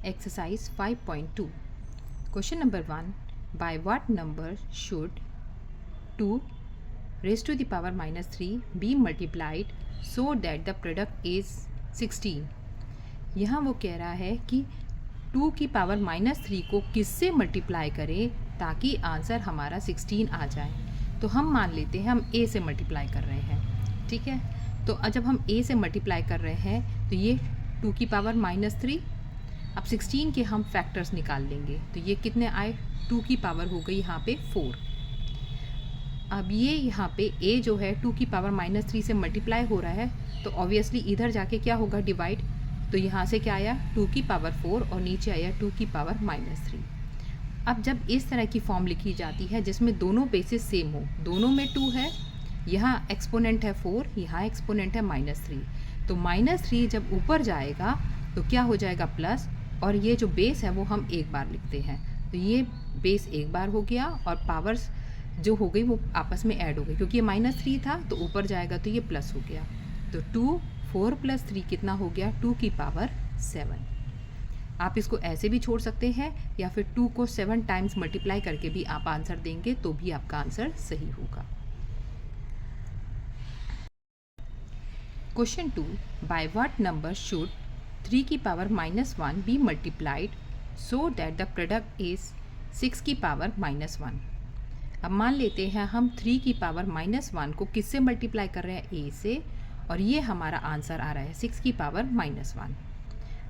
Exercise 5.2. Question number 1. By what number should 2 raised to the power minus 3 be multiplied so that the product is 16? यहाँ वो कह रहा है कि 2 की पावर माइनस 3 को किससे मल्टीप्लाई करें ताकि आंसर हमारा 16 आ जाए। तो हम मान लेते हैं हम a से मल्टीप्लाई कर रहे हैं, ठीक है। तो जब हम a से मल्टीप्लाई कर रहे हैं तो ये 2 की पावर माइनस 3, अब 16 के हम फैक्टर्स निकाल लेंगे तो ये कितने आए, 2 की पावर हो गई यहाँ पे 4। अब ये यहाँ पे a जो है 2 की पावर माइनस 3 से मल्टीप्लाई हो रहा है तो ऑब्वियसली इधर जाके क्या होगा, डिवाइड। तो यहाँ से क्या आया 2 की पावर 4 और नीचे आया 2 की पावर माइनस 3। अब जब इस तरह की फॉर्म लिखी जाती है जिसमें दोनों बेसिस सेम हो, दोनों में 2 है, यहाँ एक्सपोनेंट है 4, यहाँ एक्सपोनेंट है माइनस 3, तो माइनस 3 जब ऊपर जाएगा तो क्या हो जाएगा प्लस, और ये जो बेस है वो हम एक बार लिखते हैं तो ये बेस एक बार हो गया और पावर्स जो हो गई वो आपस में ऐड हो गई, क्योंकि ये माइनस 3 था तो ऊपर जाएगा तो ये प्लस हो गया। तो 2 4 प्लस 3 कितना हो गया, 2 की पावर 7। आप इसको ऐसे भी छोड़ सकते हैं या फिर 2 को 7 टाइम्स मल्टीप्लाई करके भी आप आंसर देंगे तो भी आपका आंसर सही होगा। Question 2. By what number should 3 की power minus 1 be multiplied so that the product is 6 की पावर माइनस 1। अब मान लेते हैं हम 3 की पावर माइनस 1 को किससे मल्टीप्लाई कर रहे हैं, a से, और ये हमारा आंसर आ रहा है 6 की पावर माइनस 1।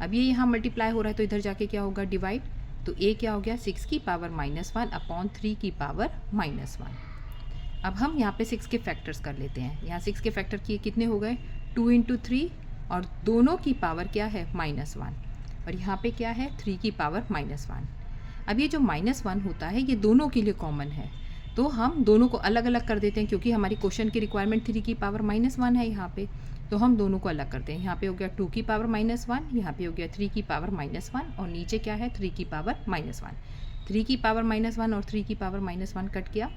अब ये यहाँ मल्टीप्लाई हो रहा है तो इधर जाके क्या होगा, डिवाइड। तो a क्या हो गया 6 की पावर माइनस 1 अपॉन 3 की पावर माइनस 1। अब हम यहाँ पे 6 के फैक्टर्स कर लेते हैं। यहाँ 6 के फैक्टर किए कितने हो गए, 2 इंटू 3, और दोनों की पावर क्या है माइनस 1, और यहाँ पे क्या है 3 की पावर माइनस 1। अब ये जो माइनस 1 होता है ये दोनों के लिए कॉमन है तो हम दोनों को अलग अलग कर देते हैं, क्योंकि हमारी क्वेश्चन की रिक्वायरमेंट 3 की पावर माइनस 1 है यहाँ पे, तो हम दोनों को अलग करते हैं। यहाँ पे हो गया 2 की पावर माइनस 1, यहाँ पे हो गया 3 की पावर माइनस 1, और नीचे क्या है 3 की पावर माइनस 1। 3 की पावर माइनस 1 और 3 की पावर माइनस 1 कट किया,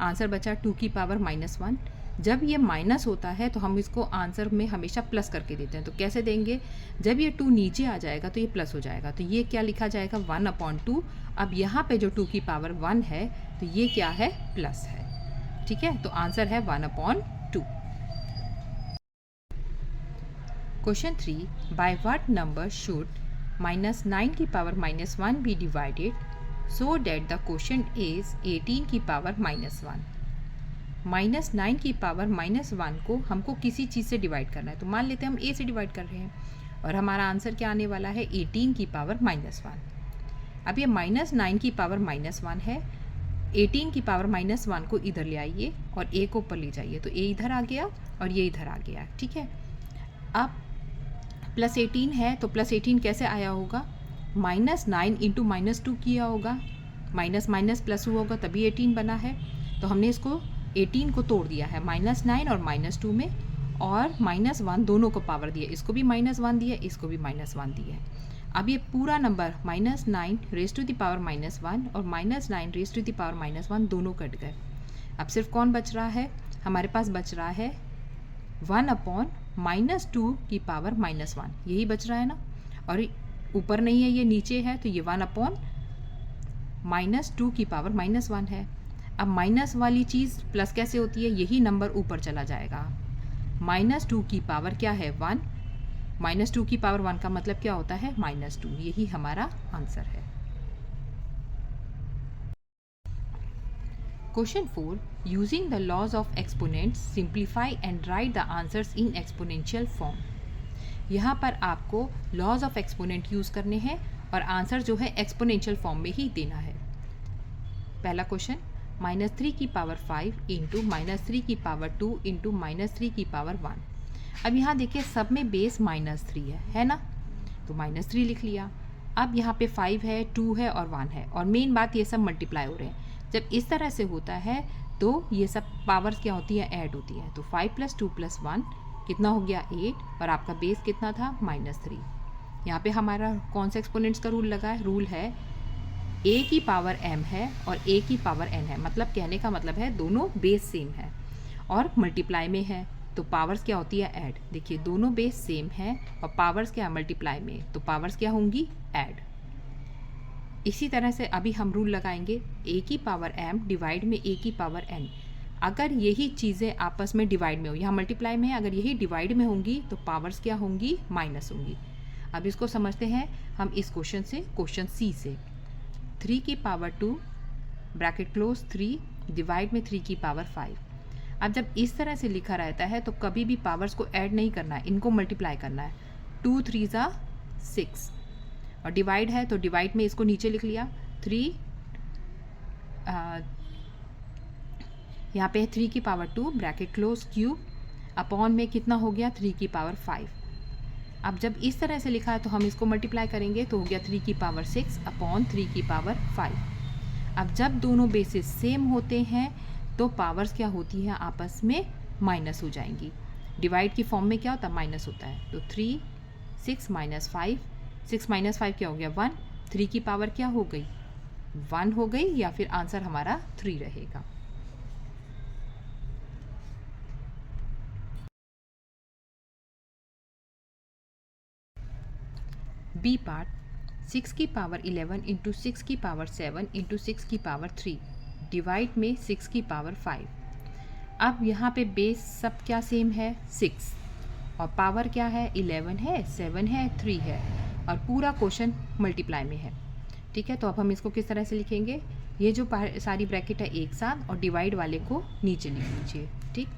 आंसर बचा 2 की पावर माइनस 1। जब ये माइनस होता है तो हम इसको आंसर में हमेशा प्लस करके देते हैं। तो कैसे देंगे, जब ये 2 नीचे आ जाएगा तो ये प्लस हो जाएगा, तो ये क्या लिखा जाएगा 1/2। अब यहाँ पे जो 2 की पावर 1 है तो ये क्या है, प्लस है, ठीक है। तो आंसर है 1/2। Question 3. By what number should -9 की power -1 be divided so that the question is 18 की पावर -1। -9 की पावर -1 को हमको किसी चीज़ से डिवाइड करना है, तो मान लेते हैं हम a से डिवाइड कर रहे हैं और हमारा आंसर क्या आने वाला है 18 की पावर -1। अब ये -9 की पावर -1 है, 18 की पावर -1 को इधर ले आइए और a को ऊपर ले जाइए, तो a इधर आ गया और ये इधर आ गया, ठीक है। अब +18 है तो +18 कैसे आया होगा, -9 इंटू -2 किया होगा, माइनस माइनस प्लस हुआ होगा तभी 18 बना है। तो हमने इसको 18 को तोड़ दिया है -9 और -2 में, और -1 दोनों को पावर दिया, इसको भी -1 दिया, इसको भी -1 दिया। अब ये पूरा number -9 raise to the power -1 और -9 रेज़ टू द पावर -1 दोनों कट गए। अब सिर्फ कौन बच रहा है, हमारे पास बच रहा है 1/-2 की पावर -1, यही बच रहा है ना, और ऊपर नहीं है ये नीचे है तो ये 1/-2 की पावर -1 है। अब माइनस वाली चीज़ प्लस कैसे होती है, यही नंबर ऊपर चला जाएगा। -2 की पावर क्या है 1, -2 की पावर 1 का मतलब क्या होता है -2, यही हमारा आंसर है। Question 4. Using the laws of exponents simplify and write the answers in exponential form. यहाँ पर आपको लॉज ऑफ एक्सपोनेंट यूज़ करने हैं और आंसर जो है एक्सपोनेंशियल फॉर्म में ही देना है। पहला क्वेश्चन, -3 की पावर 5 इंटू -3 की पावर 2 इंटू -3 की पावर 1। अब यहाँ देखिए सब में बेस -3 है ना, तो -3 लिख लिया। अब यहाँ पे 5 है, 2 है और 1 है, और मेन बात ये सब मल्टीप्लाई हो रहे हैं। जब इस तरह से होता है तो ये सब पावर्स क्या होती है, ऐड होती है। तो 5 + 2 + 1 कितना हो गया 8, और आपका बेस कितना था -3। यहाँ पे हमारा कौन सा एक्सपोनेंट्स का रूल लगा है, रूल है a की पावर m है और a की पावर n है, मतलब कहने का मतलब है दोनों बेस सेम है और मल्टीप्लाई में है, तो पावर्स क्या होती है ऐड। देखिए दोनों बेस सेम है और पावर्स क्या मल्टीप्लाई में, तो पावर्स क्या होंगी ऐड। इसी तरह से अभी हम रूल लगाएंगे a की पावर m डिवाइड में a की पावर n। अगर यही चीज़ें आपस में डिवाइड में हो, यहाँ मल्टीप्लाई में है, अगर यही डिवाइड में होंगी तो पावर्स क्या होंगी, माइनस होंगी। अब इसको समझते हैं हम इस क्वेश्चन से, क्वेश्चन सी से। 3 की पावर 2 ब्रैकेट क्लोज 3 डिवाइड में 3 की पावर 5। अब जब इस तरह से लिखा रहता है तो कभी भी पावर्स को ऐड नहीं करना है, इनको मल्टीप्लाई करना है। 2 3 ज़ा 6 और डिवाइड है तो डिवाइड में इसको नीचे लिख लिया। 3 यहाँ पे है 3 की power 2 bracket close cube upon में कितना हो गया 3 की पावर 5। अब जब इस तरह से लिखा है तो हम इसको मल्टीप्लाई करेंगे तो हो गया 3 की पावर 6 अपॉन 3 की पावर 5। अब जब दोनों बेसिस सेम होते हैं तो पावर्स क्या होती हैं, आपस में माइनस हो जाएंगी। डिवाइड की फॉर्म में क्या होता है, माइनस होता है। तो 3 6 माइनस 5, 6 माइनस 5 क्या हो गया 1, 3 की पावर क्या हो गई 1 हो गई, या फिर आंसर हमारा 3 रहेगा। बी पार्ट 6 की पावर 11 इंटू 6 की पावर 7 इंटू 6 की पावर 3 डिवाइड में 6 की पावर 5। अब यहाँ पे बेस सब क्या सेम है 6 और पावर क्या है 11 है 7 है 3 है और पूरा क्वेश्चन मल्टीप्लाई में है। ठीक है, तो अब हम इसको किस तरह से लिखेंगे, ये जो सारी ब्रैकेट है एक साथ और डिवाइड वाले को नीचे लिख लीजिए। ठीक,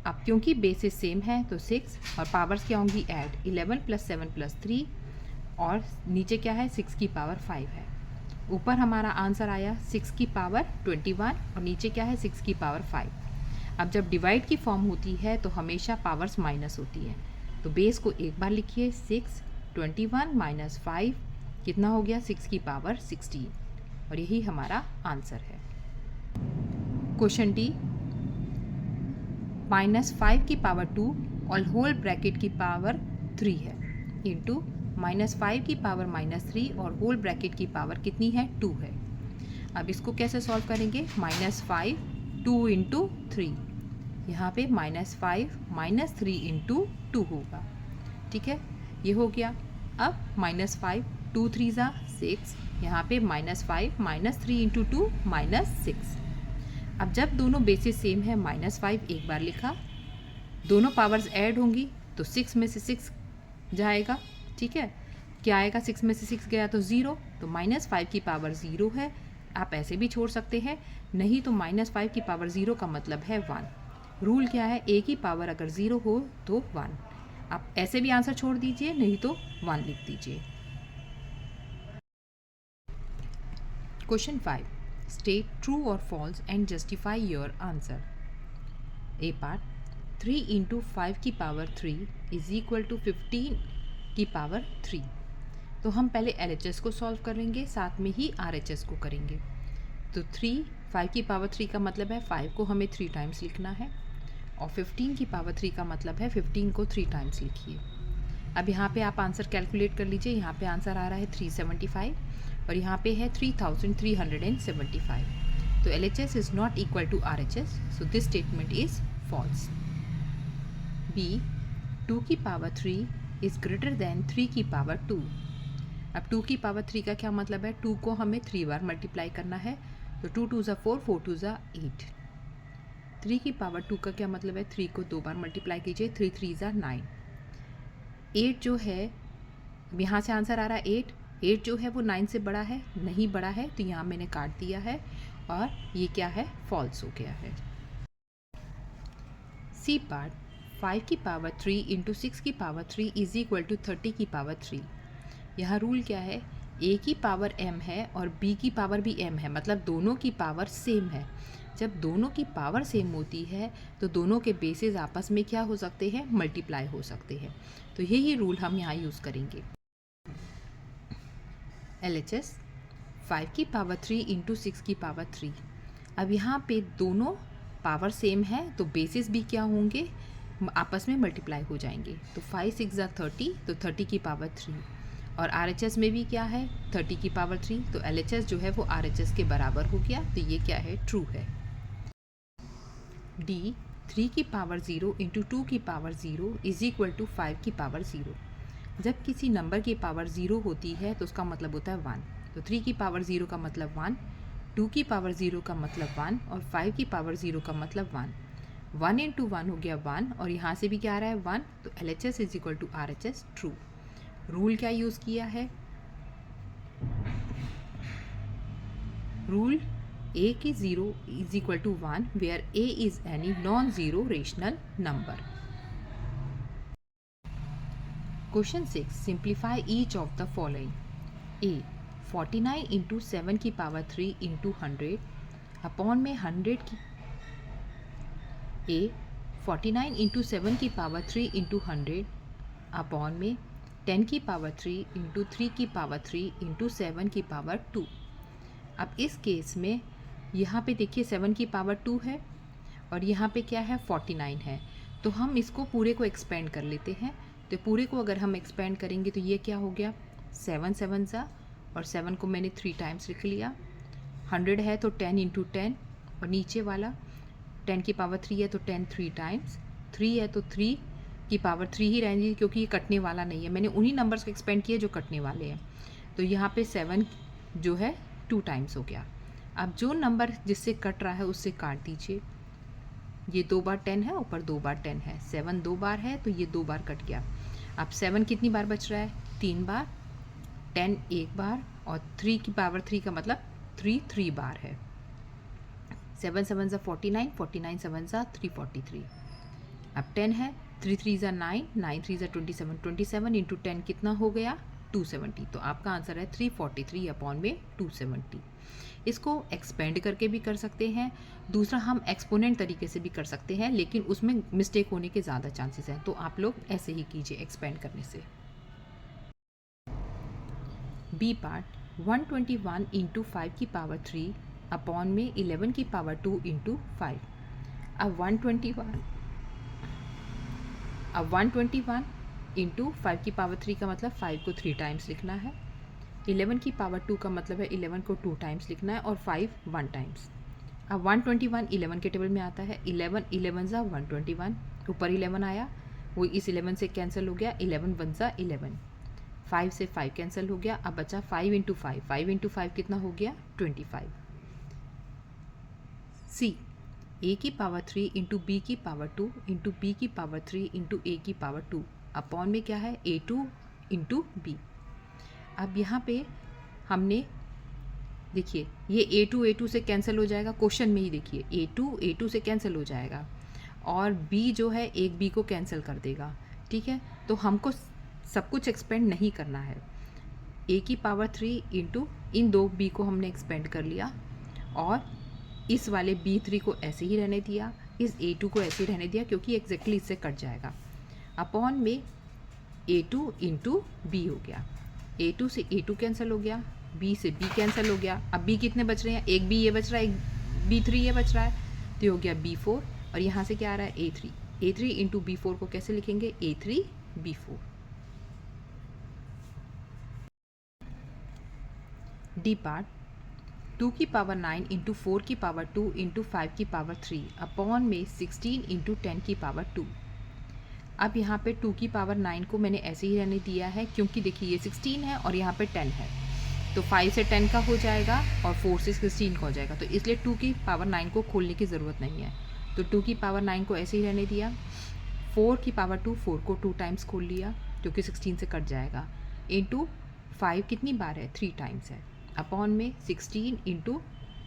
अब क्योंकि बेसिस सेम है तो 6 और पावर्स क्या होंगी ऐड, 11 प्लस 7 प्लस 3 और नीचे क्या है 6 की पावर 5 है। ऊपर हमारा आंसर आया 6 की पावर 21 और नीचे क्या है 6 की पावर 5। अब जब डिवाइड की फॉर्म होती है तो हमेशा पावर्स माइनस होती हैं, तो बेस को एक बार लिखिए 6 21 माइनस 5 कितना हो गया 6 की पावर 16 और यही हमारा आंसर है। क्वेश्चन डी -5 की पावर 2 और होल ब्रैकेट की पावर 3 है इंटू -5 की पावर -3 और होल ब्रैकेट की पावर कितनी है 2 है। अब इसको कैसे सॉल्व करेंगे, -5 2 इंटू 3, यहाँ पे -5 -3 इंटू 2 होगा। ठीक है, ये हो गया। अब -5 2 3 ज़ा 6, यहाँ पे -5 -3 इंटू 2 -6। अब जब दोनों बेसिस सेम है -5 एक बार लिखा, दोनों पावर्स ऐड होंगी तो 6 में से 6 जाएगा। ठीक है, क्या आएगा 6 में से 6 गया तो 0, तो -5 की पावर 0 है। आप ऐसे भी छोड़ सकते हैं, नहीं तो -5 की पावर 0 का मतलब है 1। रूल क्या है, a की पावर अगर 0 हो तो 1। आप ऐसे भी आंसर छोड़ दीजिए, नहीं तो 1 लिख दीजिए। क्वेश्चन 5, स्टेट ट्रू और false and justify your answer. A part 3 into 5 की पावर 3 इज इक्वल टू 15 की पावर 3। तो हम पहले LHS को सॉल्व करेंगे, साथ में ही RHS को करेंगे। तो 5 की पावर 3 का मतलब है 5 को हमें 3 टाइम्स लिखना है और 15 की पावर 3 का मतलब है 15 को 3 टाइम्स लिखिए। अब यहाँ पे आप आंसर कैलकुलेट कर लीजिए। यहाँ पे आंसर आ रहा है 375 और यहाँ पे है 3375। तो LHS is not equal to RHS, so this statement is false. B 2 की पावर 3 इज़ ग्रेटर देन 3 की पावर 2। अब 2 की पावर 3 का क्या मतलब है, 2 को हमें 3 बार मल्टीप्लाई करना है, तो 2 2 ज़ा 4 4 2 ज़ा 8। 3 की पावर 2 का क्या मतलब है, 3 को 2 बार मल्टीप्लाई कीजिए, 3 3 ज़ा 9। 8 जो है, यहाँ से आंसर आ रहा है 8 जो है वो 9 से बड़ा है, नहीं बड़ा है, तो यहाँ मैंने काट दिया है और ये क्या है, फॉल्स हो गया है। सी पार्ट 5 की पावर 3 इंटू 6 की पावर 3 इज इक्वल टू 30 की पावर 3। यहाँ रूल क्या है, a की पावर m है और b की पावर भी m है, मतलब दोनों की पावर सेम है। जब दोनों की पावर सेम होती है तो दोनों के बेसिस आपस में क्या हो सकते हैं, मल्टीप्लाई हो सकते हैं। तो यही रूल हम यहाँ यूज़ करेंगे। LHS 5 की पावर 3 इंटू 6 की पावर 3। अब यहाँ पे दोनों पावर सेम है तो बेसिस भी क्या होंगे, आपस में मल्टीप्लाई हो जाएंगे। तो 5 6 ज़ा 30, तो 30 की पावर 3 और RHS में भी क्या है 30 की पावर 3, तो LHS जो है वो RHS के बराबर हो गया, तो ये क्या है, ट्रू है। D 3 की पावर 0 इंटू 2 की पावर 0 इज इक्वल टू 5 की पावर 0। जब किसी नंबर की पावर 0 होती है तो उसका मतलब होता है 1, तो 3 की पावर 0 का मतलब 1, 2 की पावर 0 का मतलब 1 और 5 की पावर 0 का मतलब 1। 1 इंटू 1 हो गया 1 और यहाँ से भी क्या आ रहा है 1, तो LHS is equal to RHS true. Rule क्या यूज़ किया है? रूल A की 0 is equal to 1 where A is any non-zero rational number. Question 6. Simplify each of the following. A. 49 into 7 की पावर 3 into 100 अपॉन में 100 की A. 49 into 7 की power 3 into 100 upon में 10 की पावर 3 into 3 की पावर 3 into 7 की power 2। अब इस केस में यहाँ पे देखिए 7 की पावर 2 है और यहाँ पे क्या है 49 है, तो हम इसको पूरे को एक्सपेंड कर लेते हैं। तो पूरे को अगर हम एक्सपेंड करेंगे तो ये क्या हो गया 7 7 ज़ा, और 7 को मैंने 3 टाइम्स लिख लिया। 100 है तो 10 इंटू 10, और नीचे वाला 10 की पावर 3 है तो 10 3 टाइम्स, 3 है तो 3 की पावर 3 ही रहेंगी क्योंकि ये कटने वाला नहीं है। मैंने उन्हीं नंबर्स को एक्सपेंड किए जो कटने वाले हैं। तो यहाँ पे 7 जो है 2 टाइम्स हो गया। अब जो नंबर जिससे कट रहा है उससे काट दीजिए। ये 2 बार 10 है, ऊपर 2 बार 10 है, 7 2 बार है तो ये 2 बार कट गया। अब 7 कितनी बार बच रहा है 3 बार, 10 1 बार, और 3 की पावर 3 का मतलब 3 3 बार है। 7 7 ज़ा 49, 49 7 ज़ा 343। अब 10 है, 3 3 ज़ा 9, 9 3 ज़ा 27, 27 इंटू 10 कितना हो गया 270। तो आपका आंसर है 343 अपॉन में 270। इसको एक्सपेंड करके भी कर सकते हैं, दूसरा हम एक्सपोनेंट तरीके से भी कर सकते हैं, लेकिन उसमें मिस्टेक होने के ज़्यादा चांसेस हैं, तो आप लोग ऐसे ही कीजिए एक्सपेंड करने से। बी पार्ट 121 इंटू 5 की पावर 3 अपॉन में 11 की पावर 2 इंटू 5। अब 121 इंटू 5 की पावर 3 का मतलब 5 को 3 टाइम्स लिखना है, 11 की पावर 2 का मतलब है 11 को 2 टाइम्स लिखना है, और 5 1 टाइम्स। अब 121 11 के टेबल में आता है, 11 11 ज़ा 121, ऊपर 11 आया वो इस 11 से कैंसिल हो गया, 11 1 ज़ा 11, 5 से 5 कैंसिल हो गया। अब बचा 5 इंटू 5, 5 इंटू 5 कितना हो गया 25। सी ए की पावर 3 इंटू बी की पावर 2 इंटू बी की पावर 3 इंटू ए की पावर 2 अपॉन में क्या है A2 इंटू बी। अब यहाँ पे हमने देखिए ये A2 से कैंसिल हो जाएगा, क्वेश्चन में ही देखिए A2 से कैंसिल हो जाएगा, और B जो है एक B को कैंसिल कर देगा। ठीक है, तो हमको सब कुछ एक्सपेंड नहीं करना है। A की पावर 3 इंटू इन दो B को हमने एक्सपेंड कर लिया, और इस वाले B3 को ऐसे ही रहने दिया, इस A2 को ऐसे ही रहने दिया क्योंकि एग्जैक्टली इससे कट जाएगा, अपॉन में A2 इंटू बी हो गया। A2 से A2 कैंसिल हो गया, B से B कैंसिल हो गया। अब B कितने बच रहे हैं, एक B ये बच रहा है, एक B3 ये बच रहा है, तो ये हो गया B4, और यहाँ से क्या आ रहा है A3 इंटू B4 को कैसे लिखेंगे A3 B4। डी पार्ट 2 की पावर 9 इंटू 4 की पावर 2 इंटू 5 की पावर 3 अपॉन में 16 इंटू 10 की पावर 2। अब यहाँ पे 2 की पावर 9 को मैंने ऐसे ही रहने दिया है क्योंकि देखिए ये 16 है और यहाँ पे 10 है, तो 5 से 10 का हो जाएगा और 4 से 16 का हो जाएगा, तो इसलिए 2 की पावर 9 को खोलने की ज़रूरत नहीं है। तो 2 की पावर 9 को ऐसे ही रहने दिया। 4 की पावर 2, 4 को 2 टाइम्स खोल लिया क्योंकि 16 से कट जाएगा, इंटू 5 कितनी बार है 3 टाइम्स है, अपॉन में 16 इंटू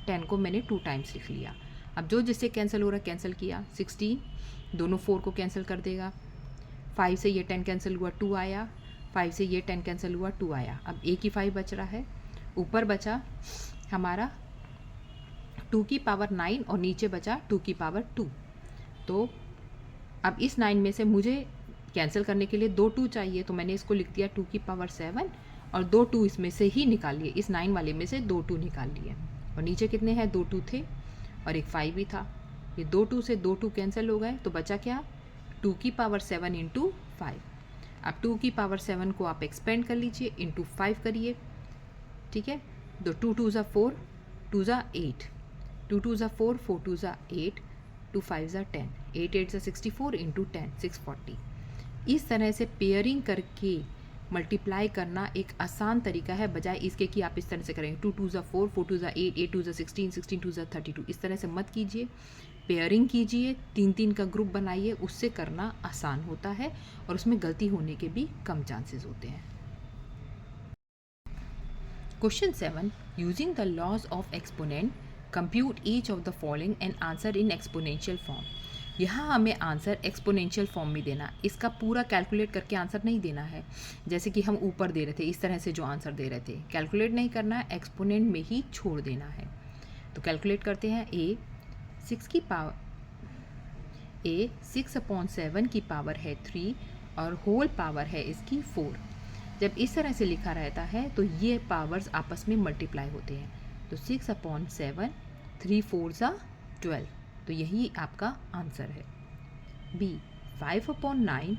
10 को मैंने 2 टाइम्स लिख लिया। अब जो जिससे कैंसिल हो रहा है कैंसिल किया, 16 दोनों 4 को कैंसिल कर देगा, 5 से ये 10 कैंसिल हुआ 2 आया, 5 से ये 10 कैंसिल हुआ 2 आया। अब एक ही 5 बच रहा है, ऊपर बचा हमारा 2 की पावर 9 और नीचे बचा 2 की पावर 2। तो अब इस 9 में से मुझे कैंसिल करने के लिए 2 2 चाहिए, तो मैंने इसको लिख दिया 2 की पावर 7 और 2 2 इसमें से ही निकाल लिए, इस 9 वाले में से 2 2 निकाल लिए, और नीचे कितने हैं 2 2 थे और एक 5 भी था, ये 2 2 से 2 2 कैंसिल हो गए, तो बचा क्या 2 की पावर 7 इंटू 5। अब 2 की पावर 7 को आप एक्सपेंड कर लीजिए, इंटू 5 करिए, ठीक है, तो 2 2 ज़ा 4, 2 ज़ा 8, 2 2 ज़ा 4, 4 2 ज़ा 8, 2 5 ज़ा 10, 8 8 ज़ा 64 इंटू 10 640। इस तरह से पेयरिंग करके मल्टीप्लाई करना एक आसान तरीका है, बजाय इसके कि आप इस तरह से करेंगे 2 2 ज़ा 4, 4 2 ज़ा 8, 8 2 ज़ा 16, 16 2 ज़ा 32। इस तरह से मत कीजिए, पेयरिंग कीजिए, 3-3 का ग्रुप बनाइए, उससे करना आसान होता है और उसमें गलती होने के भी कम चांसेस होते हैं। Question 7, using the laws of exponent compute each of the following and answer in exponential form. यहाँ हमें आंसर एक्सपोनेंशियल फॉर्म में देना, इसका पूरा कैलकुलेट करके आंसर नहीं देना है, जैसे कि हम ऊपर दे रहे थे इस तरह से जो आंसर दे रहे थे, कैलकुलेट नहीं करना है, एक्सपोनेंट में ही छोड़ देना है। तो कैलकुलेट करते हैं। a 6/7 की पावर है 3 और होल पावर है इसकी 4। जब इस तरह से लिखा रहता है तो ये पावर्स आपस में मल्टीप्लाई होते हैं। तो 6/7, 3 4 ज़ा 12, तो यही आपका आंसर है। b 5/9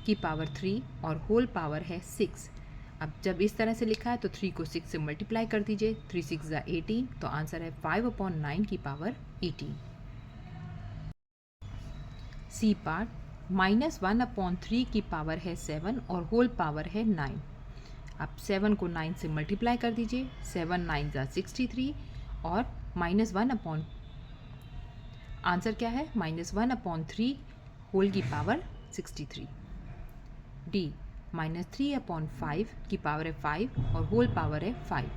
की पावर 3 और होल पावर है 6। अब जब इस तरह से लिखा है तो 3 को 6 से मल्टीप्लाई कर दीजिए, 3 6 ज़ा 18, तो आंसर है 5/9 की पावर 18। सी पार्ट -1/3 की पावर है 7 और होल पावर है 9। आप 7 को 9 से मल्टीप्लाई कर दीजिए, 7 9 ज़ा 63 और -1 आंसर क्या है, -1/3 होल की पावर 63। डी -3/5 की पावर है 5 और होल पावर है 5।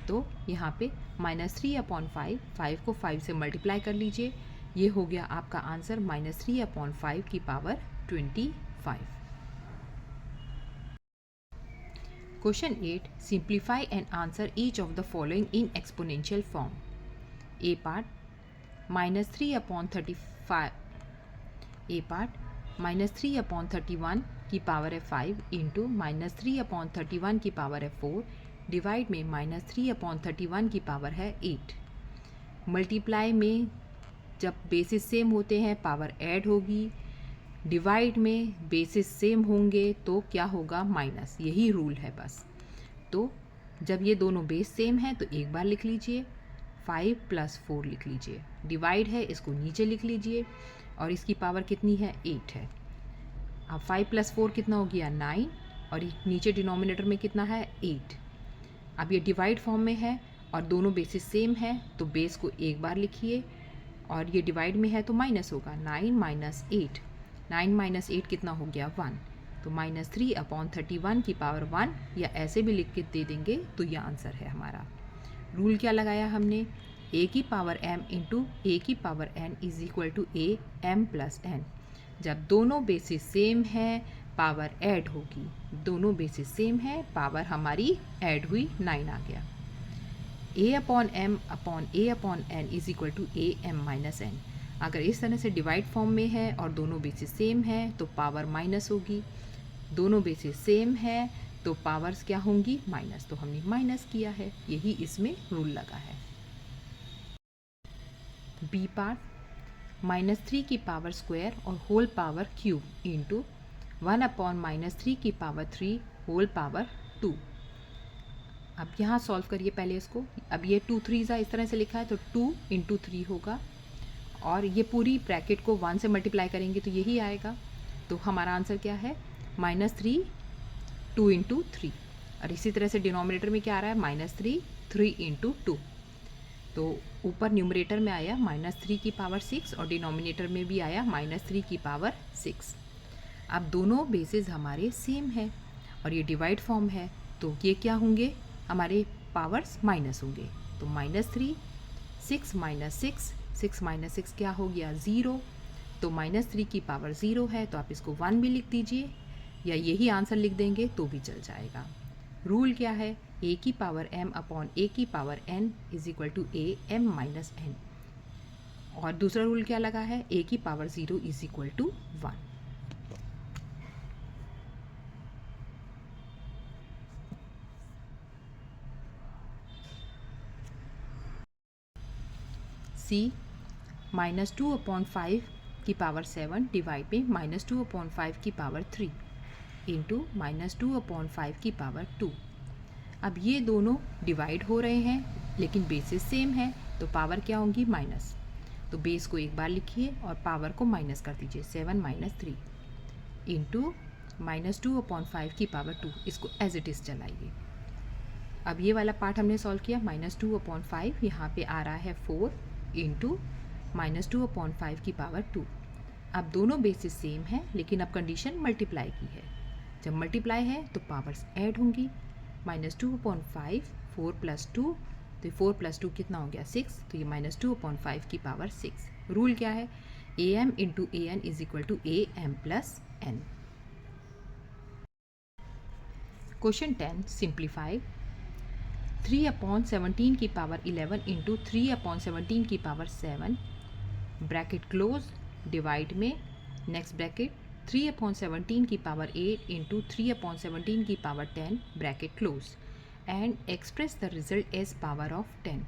तो यहाँ पे -3/5, 5 को 5 से मल्टीप्लाई कर लीजिए, ये हो गया आपका आंसर -3/5 की power 25। Question 8, simplify and answer each of the following in exponential form. A part -3/35, A part -3/31 की पावर है 5 इंटू -3/31 की पावर है 4 डिवाइड में -3/31 की पावर है 8। मल्टीप्लाई में जब बेसिस सेम होते हैं पावर ऐड होगी, डिवाइड में बेसिस सेम होंगे तो क्या होगा, माइनस। यही रूल है बस। तो जब ये दोनों बेस सेम हैं तो एक बार लिख लीजिए, 5 + 4 लिख लीजिए। डिवाइड है, इसको नीचे लिख लीजिए और इसकी पावर कितनी है, 8 है। अब 5 + 4 कितना हो गया, 9, और नीचे डिनोमिनेटर में कितना है, 8। अब ये डिवाइड फॉर्म में है और दोनों बेसिस सेम है तो बेस को एक बार लिखिए, और ये डिवाइड में है तो माइनस होगा, 9 - 8, 9 - 8 कितना हो गया, 1। तो -3/31 की पावर 1, या ऐसे भी लिख के दे देंगे तो ये आंसर है हमारा। रूल क्या लगाया हमने, a की पावर m इंटू a की power n is equal to a m + n। जब दोनों बेसिस सेम है पावर ऐड होगी, दोनों बेसिस सेम है, पावर हमारी ऐड हुई, 9 आ गया। a/m/a/n is equal to am - n। अगर इस तरह से डिवाइड फॉर्म में है और दोनों बेसिस सेम है तो पावर माइनस होगी, दोनों बेसिस सेम है तो पावर्स क्या होंगी, माइनस। तो हमने माइनस किया है, यही इसमें रूल लगा है। बी पार्ट -3 की पावर स्क्वायर और होल पावर क्यूब इंटू 1/-3 की पावर 3 होल पावर 2। अब यहाँ सॉल्व करिए पहले इसको। अब ये 2 3 ज़ा इस तरह से लिखा है तो 2 × 3 होगा, और ये पूरी ब्रैकेट को 1 से मल्टीप्लाई करेंगे तो यही आएगा। तो हमारा आंसर क्या है, -3 2 × 3। और इसी तरह से डिनोमिनेटर में क्या आ रहा है, -3 3 × 2। तो ऊपर न्यूमरेटर में आया -3 की पावर 6 और डिनोमिनेटर में भी आया -3 की पावर 6। अब दोनों बेसिस हमारे सेम है और ये डिवाइड फॉर्म है तो ये क्या होंगे, हमारे पावर्स माइनस होंगे। तो -3 6 - 6, 6 - 6 क्या हो गया, 0। तो -3 की पावर 0 है तो आप इसको 1 भी लिख दीजिए, या यही आंसर लिख देंगे तो भी चल जाएगा। रूल क्या है, a की पावर m/a की power n is equal to am - n। और दूसरा रूल क्या लगा है, a की power 0 is equal to 1। c -2/5 की पावर 7 डिवाइड में -2/5 की पावर 3 इंटू -2/5 की पावर 2। अब ये दोनों डिवाइड हो रहे हैं लेकिन बेसिस सेम है तो पावर क्या होंगी, माइनस। तो बेस को एक बार लिखिए और पावर को माइनस कर दीजिए, 7 - 3 इंटू -2/5 की पावर 2, इसको एज इट इज़ चलाइए। अब ये वाला पार्ट हमने सॉल्व किया, -2/5 यहाँ पे आ रहा है 4 इंटू -2/5 की पावर 2। अब दोनों बेसिस सेम हैं, लेकिन अब कंडीशन मल्टीप्लाई की है। जब मल्टीप्लाई है तो पावर्स ऐड होंगी। -2/5 4 + 2, तो 4 + 2 कितना हो गया 6, तो ये -2/5 की पावर 6। रूल क्या है, am into an is equal to am plus n। Question 10 simplify 3/17 की पावर 11 इंटू 3/17 की पावर 7 ब्रैकेट क्लोज, डिवाइड में नेक्स्ट ब्रैकेट 3/17 की पावर 8 इंटू 3/17 की power 10 bracket close and express the result as power of 10।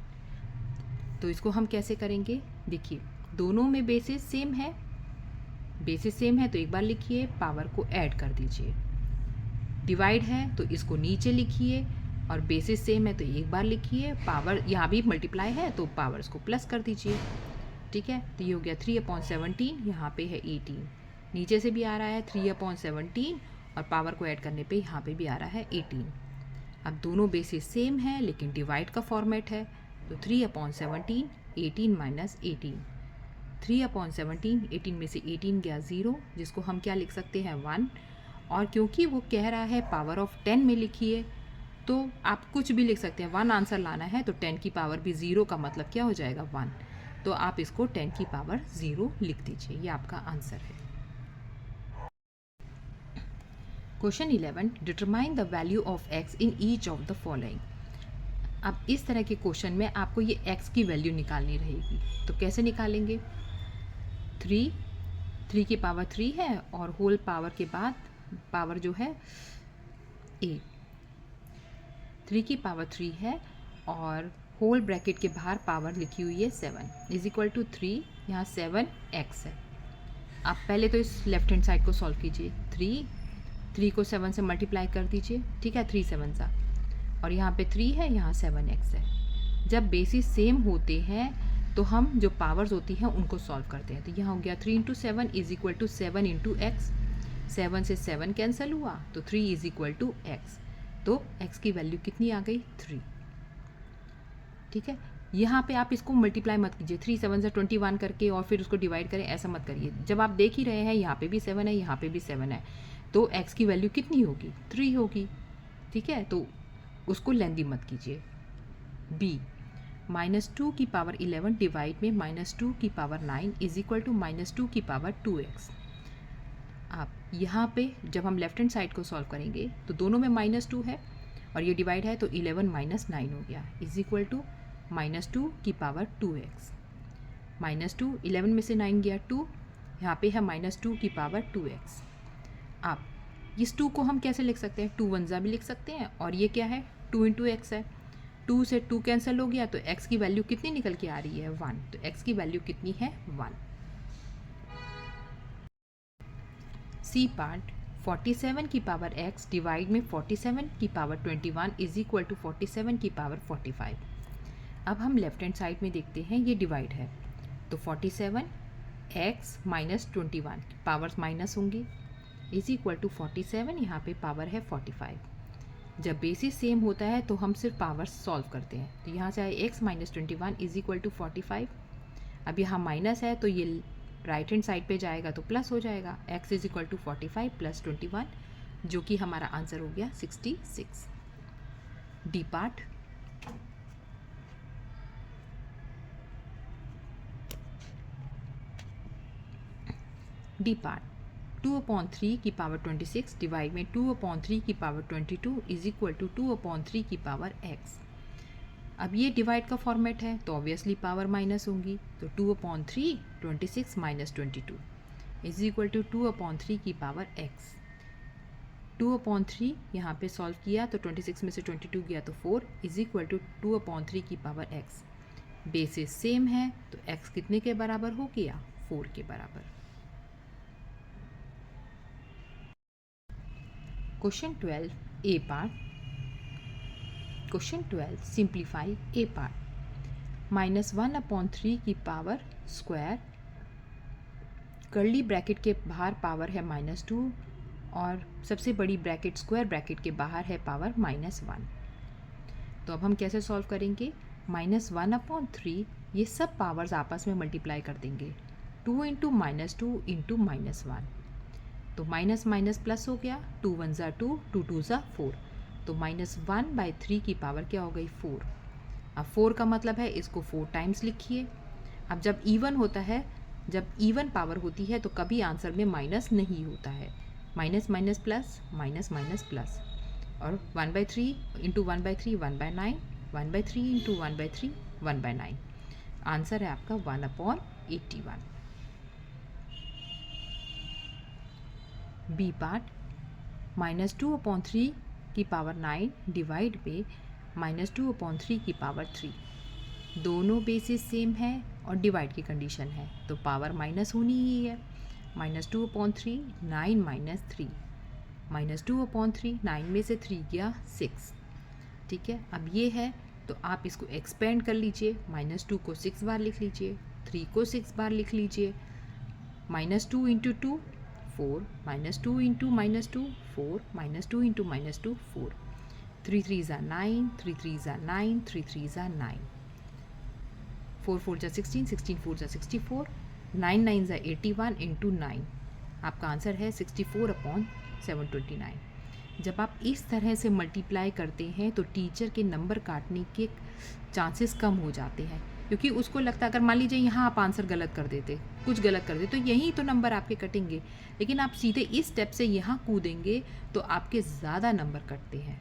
तो इसको हम कैसे करेंगे, देखिए दोनों में बेसिस सेम है, बेसिस सेम है तो एक बार लिखिए, पावर को ऐड कर दीजिए। डिवाइड है तो इसको नीचे लिखिए, और बेसिस सेम है तो एक बार लिखिए। पावर यहाँ भी मल्टीप्लाई है तो पावर्स को प्लस कर दीजिए। ठीक है, तो ये हो गया 3/17, यहाँ पे है 18, नीचे से भी आ रहा है 3/17 और पावर को ऐड करने पे यहाँ पे भी आ रहा है 18। अब दोनों बेसिस सेम है लेकिन डिवाइड का फॉर्मेट है, तो 3/17 18 माइनस 18, 3/17 18 में से 18 गया 0, जिसको हम क्या लिख सकते हैं 1। और क्योंकि वो कह रहा है पावर ऑफ 10 में लिखिए, तो आप कुछ भी लिख सकते हैं। 1 आंसर लाना है तो 10 की पावर भी 0 का मतलब क्या हो जाएगा 1, तो आप इसको 10 की पावर 0 लिख दीजिए, ये आपका आंसर है। Question 11 determine the value of x in each of the following. अब इस तरह के क्वेश्चन में आपको ये x की वैल्यू निकालनी रहेगी, तो कैसे निकालेंगे, 3 की पावर 3 है और होल पावर के बाद पावर जो है a, 3 की पावर 3 है और होल ब्रैकेट के बाहर पावर लिखी हुई है 7 इज इक्वल टू 3, यहाँ 7x है। आप पहले तो इस लेफ्ट हैंड साइड को सॉल्व कीजिए, 3 को 7 से मल्टीप्लाई कर दीजिए, ठीक है, 3 7 सा, और यहाँ पे 3 है, यहाँ 7x है। जब बेसिस सेम होते हैं तो हम जो पावर्स होती हैं उनको सॉल्व करते हैं। तो यहाँ हो गया 3 × 7 इज इक्वल टू 7 × x, 7 से 7 कैंसिल हुआ तो 3 इज इक्वल टू x, तो x की वैल्यू कितनी आ गई 3। ठीक है, यहाँ पे आप इसको मल्टीप्लाई मत कीजिए 3 7 से 21 करके और फिर उसको डिवाइड करें, ऐसा मत करिए। जब आप देख ही रहे हैं यहाँ पे भी 7 है, यहाँ पे भी 7 है, तो x की वैल्यू कितनी होगी 3 होगी। ठीक है, तो उसको लेंदी मत कीजिए। b -2 की पावर 11 डिवाइड में -2 की पावर 9 इज इक्वल टू -2 की पावर 2x। आप यहाँ पे जब हम लेफ्ट हैंड साइड को सॉल्व करेंगे तो दोनों में -2 है और ये डिवाइड है तो 11 - 9 हो गया इज इक्वल टू -2 की पावर 2x। -2 11 में से 9 गया 2, यहाँ पे है -2 की पावर 2x। आप इस 2 को हम कैसे लिख सकते हैं, 2 1 भी लिख सकते हैं, और ये क्या है 2 × x है, 2 से 2 कैंसिल हो गया तो x की वैल्यू कितनी निकल के आ रही है 1, तो x की वैल्यू कितनी है 1। सी पार्ट 47 की पावर x डिवाइड में 47 की पावर 21 इज इक्वल टू 47 की पावर 45। अब हम लेफ्ट हैंड साइड में देखते हैं, ये डिवाइड है तो 47 x माइनस 21 पावर्स माइनस होंगी इज इक्वल टू 47, यहाँ पे पावर है 45। जब बेसिस सेम होता है तो हम सिर्फ पावर्स सॉल्व करते हैं, तो यहाँ से आए x minus 21 is equal to 45। अब यहाँ माइनस है तो ये राइट हैंड साइड पे जाएगा तो प्लस हो जाएगा, x is equal to 45 plus 21, जो कि हमारा आंसर हो गया 66। डी पार्ट डी पार्ट 2/3 की पावर 26 डिवाइड में 2/3 की पावर 22 इज इक्वल टू 2/3 की पावर x। अब ये डिवाइड का फॉर्मेट है तो ऑब्वियसली पावर माइनस होंगी, तो 2/3 26 माइनस 22 इज इक्वल टू 2/3 की पावर x। 2/3 यहाँ पे सॉल्व किया तो 26 में से 22 गया तो 4 इज इक्वल टू 2/3 की पावर x। बेसिस सेम है तो x कितने के बराबर हो गया 4 के बराबर। क्वेश्चन 12 ए पार्ट। क्वेश्चन 12 सिंप्लीफाई ए पार्ट। -1/3 की पावर स्क्वायर, कर्ली ब्रैकेट के बाहर पावर है -2 और सबसे बड़ी ब्रैकेट स्क्वायर ब्रैकेट के बाहर है पावर -1। तो अब हम कैसे सॉल्व करेंगे, -1/3 ये सब पावर्स आपस में मल्टीप्लाई कर देंगे, 2 × -2 × -1, तो माइनस माइनस प्लस हो गया, 2 1 ज़ा 2, 2 2 ज़ा 4, तो -1/3 की पावर क्या हो गई 4। अब 4 का मतलब है इसको 4 टाइम्स लिखिए। अब जब इवन होता है, जब इवन पावर होती है तो कभी आंसर में माइनस नहीं होता है, minus minus plus, minus minus plus, और 1/3 × 1/3 1/9, 1/3 × 1/3 1/9, आंसर है आपका 1/81। बी पार्ट, -2/3 की पावर 9 डिवाइड पे -2/3 की पावर 3, दोनों बेसिस सेम है और डिवाइड की कंडीशन है तो पावर माइनस होनी ही है। -2/3 9 - 3, -2/3 9 में से 3 गया 6, ठीक है। अब ये है तो आप इसको एक्सपेंड कर लीजिए, -2 को 6 बार लिख लीजिए, 3 को 6 बार लिख लीजिए, -2 × 2 4, -2 × -2 4, -2 × -2 4, 3 3 ज़ा 9, 3 3 ज़ा 9, 3 3 ज़ा 9, 4 4 ज़ा 16, 16 4 ज़ा 64, 9 9 ज़ा 81 × 9, आपका आंसर है 64/729। जब आप इस तरह से मल्टीप्लाई करते हैं तो टीचर के नंबर काटने के चांसेस कम हो जाते हैं, क्योंकि उसको लगता है अगर मान लीजिए यहाँ आप आंसर गलत कर देते, कुछ गलत कर देते, तो यहीं तो नंबर आपके कटेंगे, लेकिन आप सीधे इस स्टेप से यहाँ कूदेंगे तो आपके ज़्यादा नंबर कटते हैं।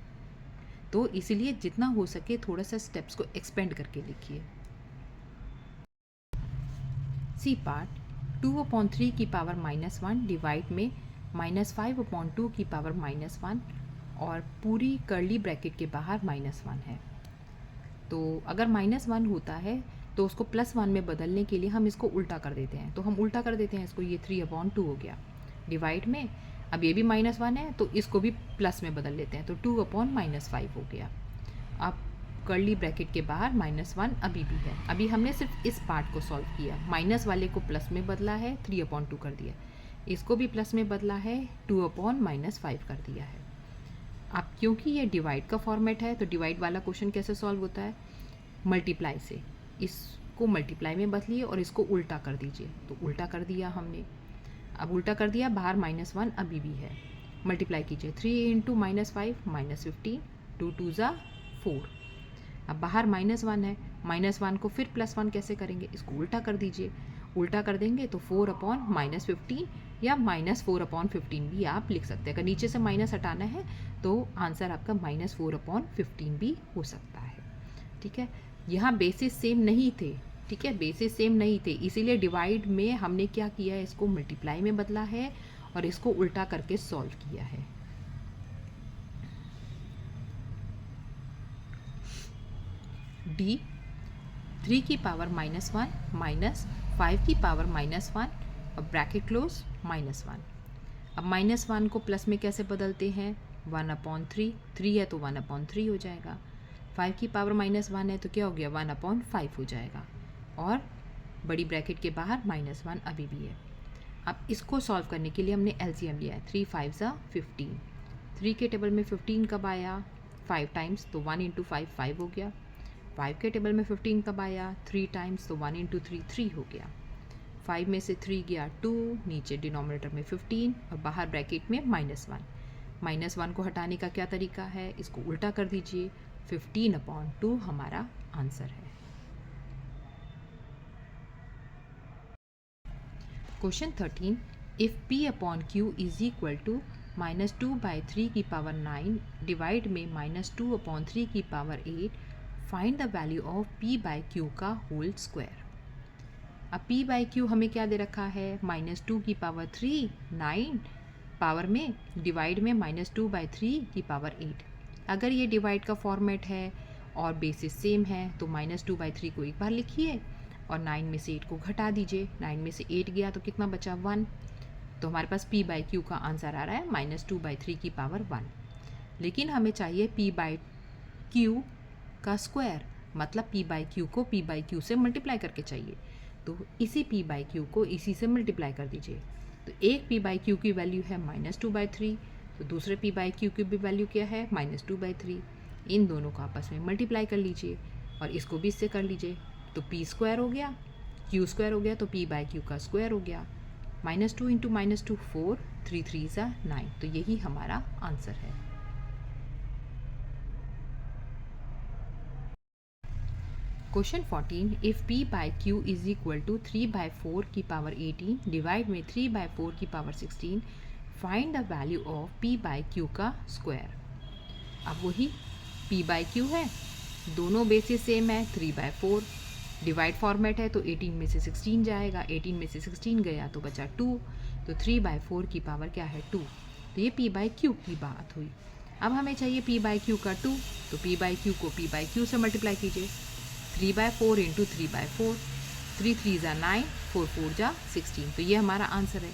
तो इसीलिए जितना हो सके थोड़ा सा स्टेप्स को एक्सपेंड करके लिखिए। सी पार्ट, 2/3 की पावर -1 डिवाइड में -5/2 की पावर -1 और पूरी कर्ली ब्रैकेट के बाहर -1 है। तो अगर -1 होता है तो उसको +1 में बदलने के लिए हम इसको उल्टा कर देते हैं, तो हम उल्टा कर देते हैं इसको, ये 3/2 हो गया डिवाइड में, अब ये भी -1 है तो इसको भी प्लस में बदल लेते हैं, तो 2/-5 हो गया। अब कर्ली ब्रैकेट के बाहर -1 अभी भी है। अभी हमने सिर्फ इस पार्ट को सॉल्व किया, माइनस वाले को प्लस में बदला है, 3/2 कर दिया, इसको भी प्लस में बदला है, 2/-5 कर दिया है। अब क्योंकि ये डिवाइड का फॉर्मेट है तो डिवाइड वाला क्वेश्चन कैसे सॉल्व होता है, मल्टीप्लाई से, इसको मल्टीप्लाई में बदलिए और इसको उल्टा कर दीजिए, तो उल्टा कर दिया हमने। अब उल्टा कर दिया, बाहर -1 अभी भी है, मल्टीप्लाई कीजिए, 3 × -5 -15, 2 2 ज़ा 4, अब बाहर -1 है, -1 को फिर +1 कैसे करेंगे, इसको उल्टा कर दीजिए, उल्टा कर देंगे तो 4/-15 या -4/15 भी आप लिख सकते हैं। अगर नीचे से माइनस हटाना है तो आंसर आपका -4/15 भी हो सकता है, ठीक है। यहाँ बेसिस सेम नहीं थे, ठीक है, बेसिस सेम नहीं थे, इसीलिए डिवाइड में हमने क्या किया है, इसको मल्टीप्लाई में बदला है और इसको उल्टा करके सॉल्व किया है। डी, 3 की पावर -1 माइनस 5 की पावर -1 और ब्रैकेट क्लोज -1। अब -1 को प्लस में कैसे बदलते हैं, 1/3, 3 है तो 1/3 हो जाएगा, 5 की पावर -1 है तो क्या हो गया, 1/5 हो जाएगा, और बड़ी ब्रैकेट के बाहर -1 अभी भी है। अब इसको सॉल्व करने के लिए हमने एलसीएम लिया है, 3 5 ज़ा 15, 3 के टेबल में 15 कब आया, 5 टाइम्स, तो 1 × 5 5 हो गया, 5 के टेबल में 15 कब आया, 3 टाइम्स, तो 1 × 3 3 हो गया, 5 में से 3 गया 2, नीचे डिनोमिनेटर में 15 और बाहर ब्रैकेट में -1। -1 को हटाने का क्या तरीका है, इसको उल्टा कर दीजिए, 15/2 हमारा आंसर है। Question 13, if P/Q is equal to -2/3 की पावर 9 डिवाइड में -2/3 की power 8, find the value of P/Q का होल स्क्वायर। अब P/Q हमें क्या दे रखा है, -2 की पावर 3 9 पावर में डिवाइड में -2/3 की पावर 8। अगर ये डिवाइड का फॉर्मेट है और बेसिस सेम है तो -2/3 को एक बार लिखिए और 9 में से 8 को घटा दीजिए, 9 में से 8 गया तो कितना बचा, 1, तो हमारे पास P/Q का आंसर आ रहा है -2/3 की पावर 1। लेकिन हमें चाहिए P/Q का स्क्वायर, मतलब P/Q को P/Q से मल्टीप्लाई करके चाहिए, तो इसी P/Q को इसी से मल्टीप्लाई कर दीजिए, तो एक पी बाई क्यू की वैल्यू है -2/3, तो दूसरे पी बाई क्यू की भी वैल्यू क्या है -2/3। इन दोनों को आपस में मल्टीप्लाई कर लीजिए और इसको भी इससे कर लीजिए, तो पी स्क्वायर हो गया, क्यू स्क्वायर हो गया, तो पी बाई क्यू का स्क्वायर हो गया। -2 इंटू -2 4, 3 3 9, तो यही हमारा आंसर है। Question 14, if p by q is equal to 3/4 की पावर 18 डिवाइड में 3/4 की power 16, find the value of p by q का स्क्वायर। अब वही p बाई q है, दोनों बेसिस सेम है, 3/4 डिवाइड फॉर्मेट है, तो 18 में से 16 जाएगा, 18 में से 16 गया तो बचा 2, तो 3/4 की पावर क्या है 2, तो ये p बाई q की बात हुई। अब हमें चाहिए p बाई q का 2, तो p बाई q को p बाई q से मल्टीप्लाई कीजिए, 3/4 इंटू 3/4, 3 3 9, 4 4 16, तो ये हमारा आंसर है।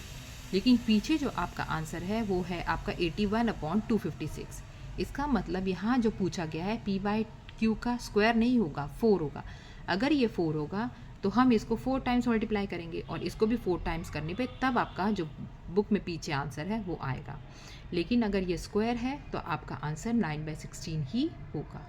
लेकिन पीछे जो आपका आंसर है वो है आपका 81/256। इसका मतलब यहाँ जो पूछा गया है p बाई क्यू का स्क्वायर नहीं होगा, 4 होगा। अगर ये 4 होगा तो हम इसको 4 टाइम्स मल्टीप्लाई करेंगे और इसको भी 4 टाइम्स करने पे तब आपका जो बुक में पीछे आंसर है वो आएगा। लेकिन अगर ये स्क्वायर है तो आपका आंसर 9/16 ही होगा।